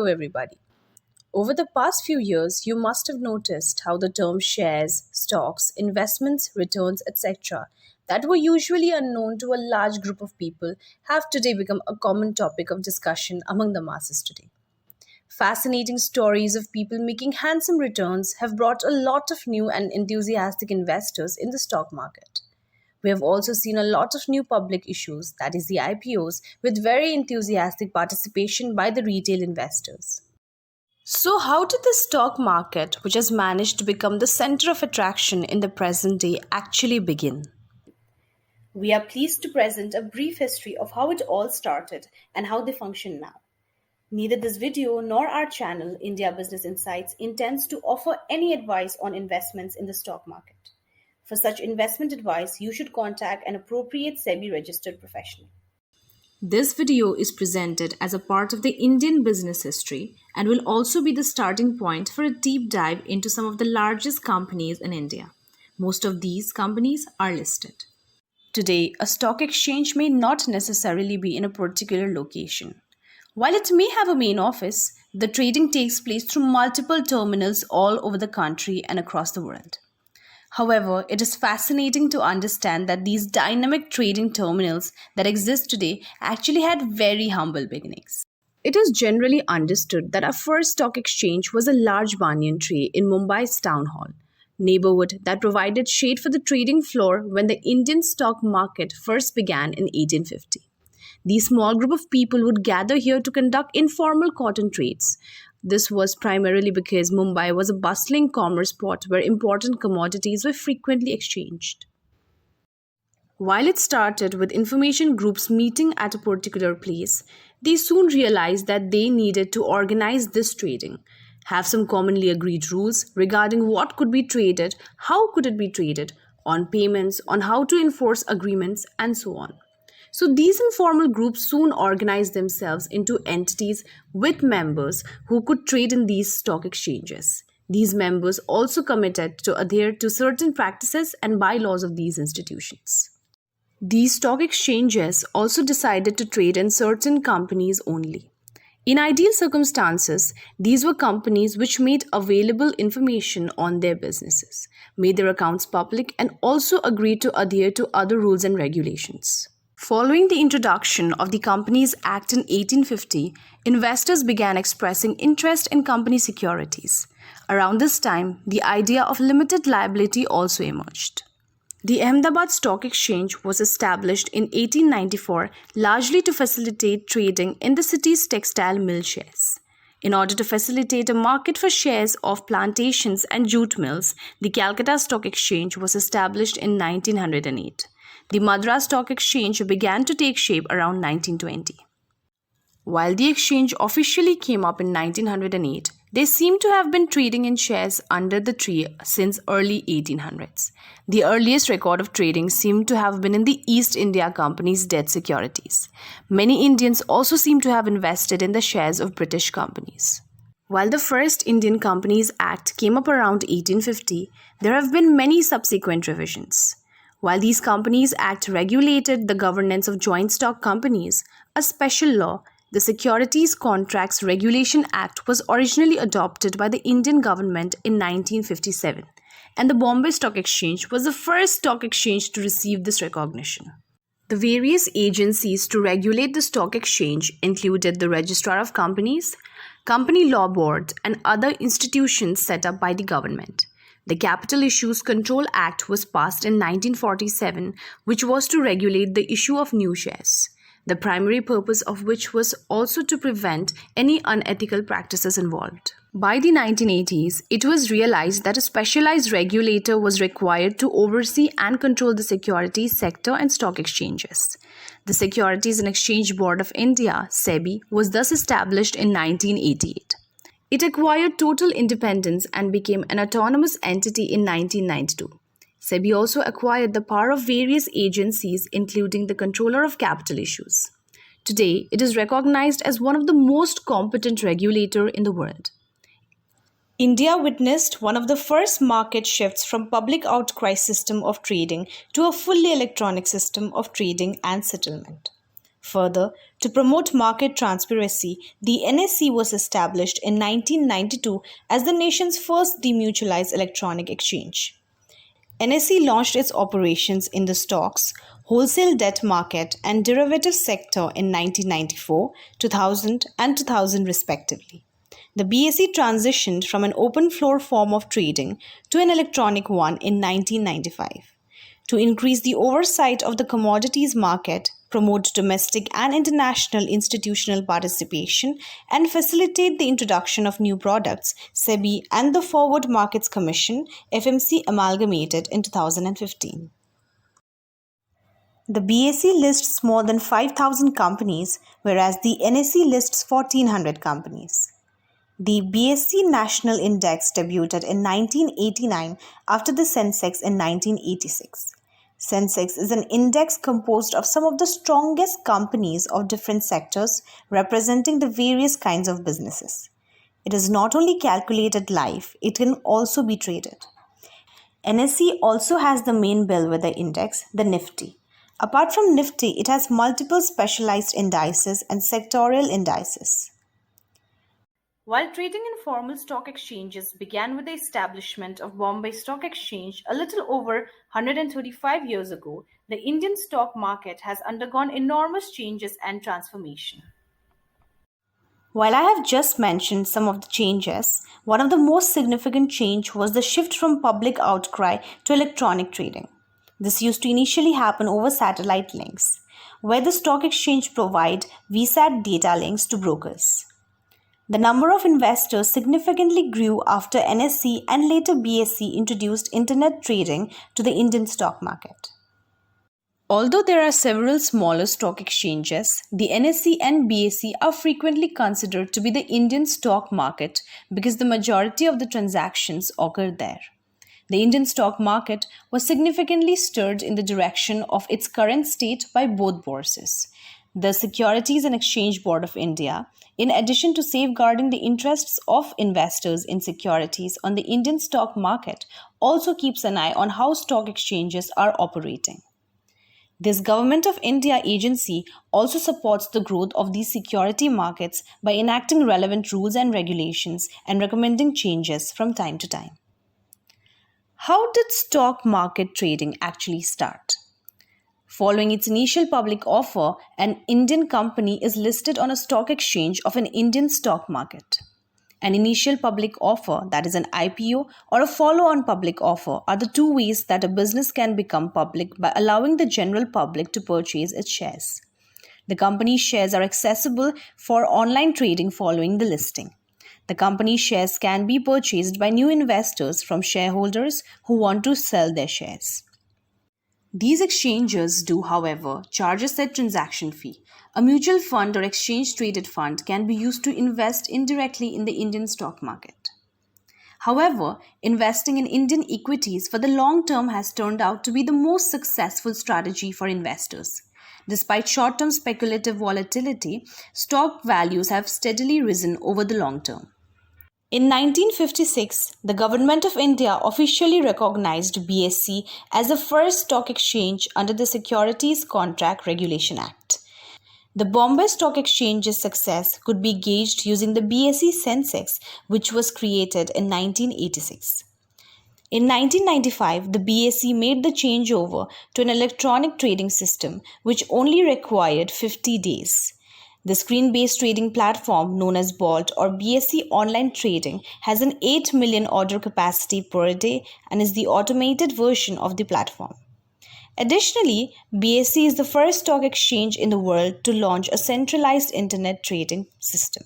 Hello, everybody. Over the past few years, you must have noticed how the term shares, stocks, investments, returns, etc., that were usually unknown to a large group of people have today become a common topic of discussion among the masses today. Fascinating stories of people making handsome returns have brought a lot of new and enthusiastic investors in the stock market. We have also seen a lot of new public issues, that is, the IPOs, with very enthusiastic participation by the retail investors. So, how did the stock market, which has managed to become the center of attraction in the present day, actually begin? We are pleased to present a brief history of how it all started and how they function now. Neither this video nor our channel, India Business Insights, intends to offer any advice on investments in the stock market. For such investment advice, you should contact an appropriate SEBI registered professional. This video is presented as a part of the Indian business history and will also be the starting point for a deep dive into some of the largest companies in India. Most of these companies are listed. Today, a stock exchange may not necessarily be in a particular location. While it may have a main office, the trading takes place through multiple terminals all over the country and across the world. However, it is fascinating to understand that these dynamic trading terminals that exist today actually had very humble beginnings. It is generally understood that our first stock exchange was a large banyan tree in Mumbai's town hall, neighborhood that provided shade for the trading floor when the Indian stock market first began in 1850. These small group of people would gather here to conduct informal cotton trades. This was primarily because Mumbai was a bustling commerce port where important commodities were frequently exchanged. While it started with information groups meeting at a particular place, they soon realized that they needed to organize this trading, have some commonly agreed rules regarding what could be traded, how could it be traded, on payments, on how to enforce agreements, and so on. So these informal groups soon organized themselves into entities with members who could trade in these stock exchanges. These members also committed to adhere to certain practices and bylaws of these institutions. These stock exchanges also decided to trade in certain companies only. In ideal circumstances, these were companies which made available information on their businesses, made their accounts public, and also agreed to adhere to other rules and regulations. Following the introduction of the Companies Act in 1850, investors began expressing interest in company securities. Around this time, the idea of limited liability also emerged. The Ahmedabad Stock Exchange was established in 1894 largely to facilitate trading in the city's textile mill shares. In order to facilitate a market for shares of plantations and jute mills, the Calcutta Stock Exchange was established in 1908. The Madras Stock Exchange began to take shape around 1920. While the exchange officially came up in 1908, they seem to have been trading in shares under the tree since early 1800s. The earliest record of trading seemed to have been in the East India Company's debt securities. Many Indians also seem to have invested in the shares of British companies. While the first Indian Companies Act came up around 1850, there have been many subsequent revisions. While these Companies Act regulated the governance of joint stock companies, a special law, the Securities Contracts Regulation Act, was originally adopted by the Indian government in 1957, and the Bombay Stock Exchange was the first stock exchange to receive this recognition. The various agencies to regulate the stock exchange included the Registrar of Companies, Company Law Board, and other institutions set up by the government. The Capital Issues Control Act was passed in 1947, which was to regulate the issue of new shares, the primary purpose of which was also to prevent any unethical practices involved. By the 1980s, it was realized that a specialized regulator was required to oversee and control the securities sector and stock exchanges. The Securities and Exchange Board of India, SEBI, was thus established in 1988. It acquired total independence and became an autonomous entity in 1992. SEBI also acquired the power of various agencies, including the Controller of Capital Issues. Today, it is recognized as one of the most competent regulators in the world. India witnessed one of the first market shifts from public outcry system of trading to a fully electronic system of trading and settlement. Further, to promote market transparency, the NSE was established in 1992 as the nation's first demutualized electronic exchange. NSE launched its operations in the stocks, wholesale debt market, and derivative sector in 1994, 2000, and 2000 respectively. The BSE transitioned from an open floor form of trading to an electronic one in 1995. To increase the oversight of the commodities market, promote domestic and international institutional participation, and facilitate the introduction of new products, SEBI and the Forward Markets Commission (FMC) amalgamated in 2015. The BSE lists more than 5,000 companies, whereas the NSE lists 1,400 companies. The BSE National Index debuted in 1989 after the Sensex in 1986. Sensex is an index composed of some of the strongest companies of different sectors representing the various kinds of businesses. It is not only calculated live, it can also be traded. NSE also has the main bellwether index, the Nifty. Apart from Nifty, it has multiple specialized indices and sectorial indices. While trading in formal stock exchanges began with the establishment of Bombay Stock Exchange a little over 135 years ago, the Indian stock market has undergone enormous changes and transformation. While I have just mentioned some of the changes, one of the most significant change was the shift from public outcry to electronic trading. This used to initially happen over satellite links, where the stock exchange provide VSAT data links to brokers. The number of investors significantly grew after NSE and later BSE introduced internet trading to the Indian stock market. Although there are several smaller stock exchanges, the NSE and BSE are frequently considered to be the Indian stock market because the majority of the transactions occur there. The Indian stock market was significantly stirred in the direction of its current state by both bourses. The Securities and Exchange Board of India, in addition to safeguarding the interests of investors in securities on the Indian stock market, also keeps an eye on how stock exchanges are operating. This Government of India agency also supports the growth of these security markets by enacting relevant rules and regulations and recommending changes from time to time. How did stock market trading actually start? Following its initial public offer, an Indian company is listed on a stock exchange of an Indian stock market. An initial public offer, that is an IPO, or a follow-on public offer are the two ways that a business can become public by allowing the general public to purchase its shares. The company's shares are accessible for online trading following the listing. The company's shares can be purchased by new investors from shareholders who want to sell their shares. These exchanges do, however, charge a set transaction fee. A mutual fund or exchange-traded fund can be used to invest indirectly in the Indian stock market. However, investing in Indian equities for the long term has turned out to be the most successful strategy for investors. Despite short-term speculative volatility, stock values have steadily risen over the long term. In 1956, the Government of India officially recognized BSE as the first stock exchange under the Securities Contract Regulation Act. The Bombay Stock Exchange's success could be gauged using the BSE Sensex, which was created in 1986. In 1995, the BSE made the changeover to an electronic trading system, which only required 50 days. The screen-based trading platform known as BOLT or BSE Online Trading has an 8 million order capacity per day and is the automated version of the platform. Additionally, BSE is the first stock exchange in the world to launch a centralized internet trading system,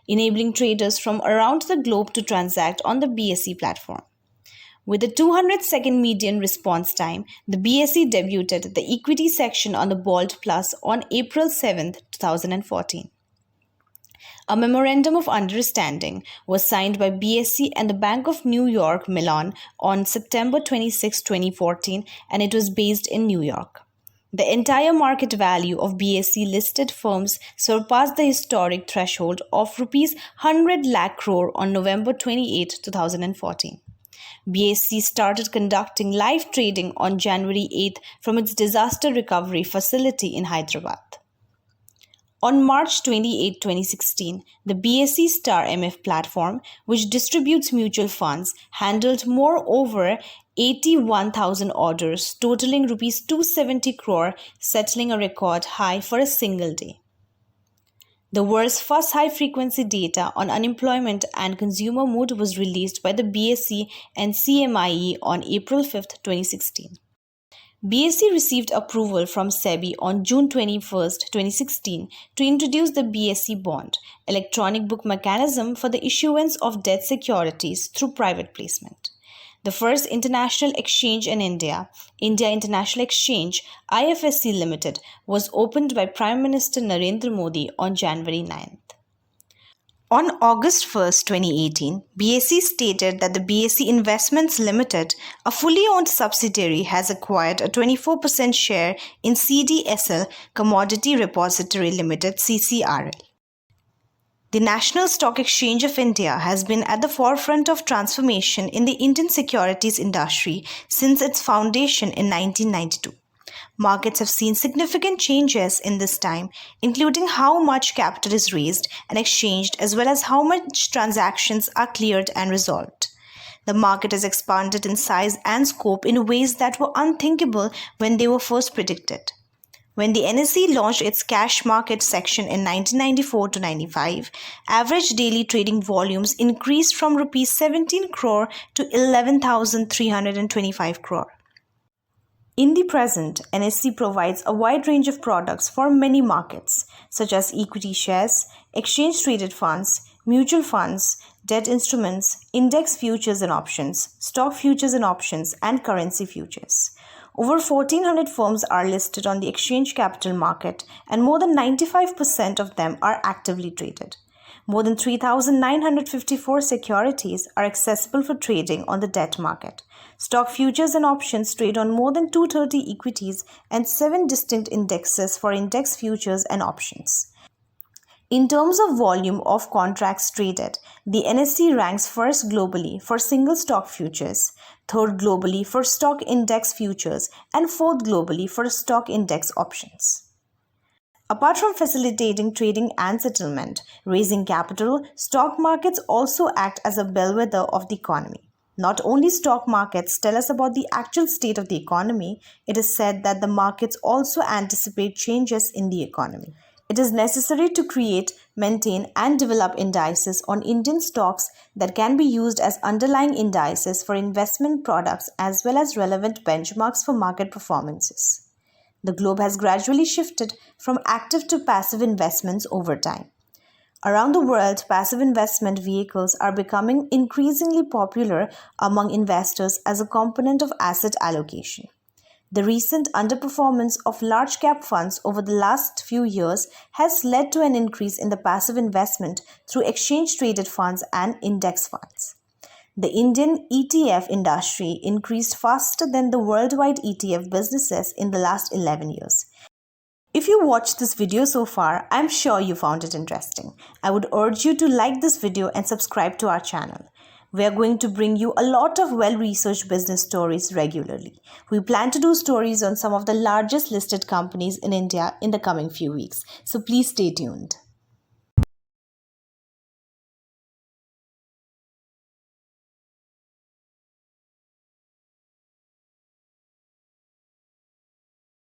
enabling traders from around the globe to transact on the BSE platform. With a 200-second median response time, the BSE debuted the equity section on the BOLT Plus on April 7, 2014. A memorandum of understanding was signed by BSE and the Bank of New York Mellon on September 26, 2014, and it was based in New York. The entire market value of BSE listed firms surpassed the historic threshold of Rs 100 lakh crore on November 28, 2014. BSE started conducting live trading on January 8 from its disaster recovery facility in Hyderabad. On March 28, 2016, the BSE Star MF platform, which distributes mutual funds, handled moreover 81,000 orders totaling rupees 270 crore, settling a record high for a single day. The world's first high-frequency data on unemployment and consumer mood was released by the BSE and CMIE on April 5, 2016. BSE received approval from SEBI on June 21, 2016 to introduce the BSE bond, electronic book mechanism for the issuance of debt securities through private placement. The first international exchange in India, India International Exchange, IFSC Limited, was opened by Prime Minister Narendra Modi on January 9th. On August 1, 2018, BSE stated that the BSE Investments Limited, a fully owned subsidiary, has acquired a 24% share in CDSL Commodity Repository Limited (CCRL). The National Stock Exchange of India has been at the forefront of transformation in the Indian securities industry since its foundation in 1992. Markets have seen significant changes in this time, including how much capital is raised and exchanged, as well as how much transactions are cleared and resolved. The market has expanded in size and scope in ways that were unthinkable when they were first predicted. When the NSE launched its cash market section in 1994 to 95, average daily trading volumes increased from Rs 17 crore to 11,325 crore. In the present, NSE provides a wide range of products for many markets, such as equity shares, exchange-traded funds, mutual funds, debt instruments, index futures and options, stock futures and options, and currency futures. Over 1,400 firms are listed on the exchange capital market, and more than 95% of them are actively traded. More than 3,954 securities are accessible for trading on the debt market. Stock futures and options trade on more than 230 equities and 7 distinct indexes for index futures and options. In terms of volume of contracts traded, the NSE ranks first globally for single stock futures, third globally for stock index futures, and fourth globally for stock index options. Apart from facilitating trading and settlement, raising capital, stock markets also act as a bellwether of the economy. Not only stock markets tell us about the actual state of the economy, it is said that the markets also anticipate changes in the economy. It is necessary to create, maintain, and develop indices on Indian stocks that can be used as underlying indices for investment products as well as relevant benchmarks for market performances. The globe has gradually shifted from active to passive investments over time. Around the world, passive investment vehicles are becoming increasingly popular among investors as a component of asset allocation. The recent underperformance of large cap funds over the last few years has led to an increase in the passive investment through exchange traded funds and index funds. The Indian ETF industry increased faster than the worldwide ETF businesses in the last 11 years. If you watched this video so far, I'm sure you found it interesting. I would urge you to like this video and subscribe to our channel. We are going to bring you a lot of well-researched business stories regularly. We plan to do stories on some of the largest listed companies in India in the coming few weeks, so please stay tuned.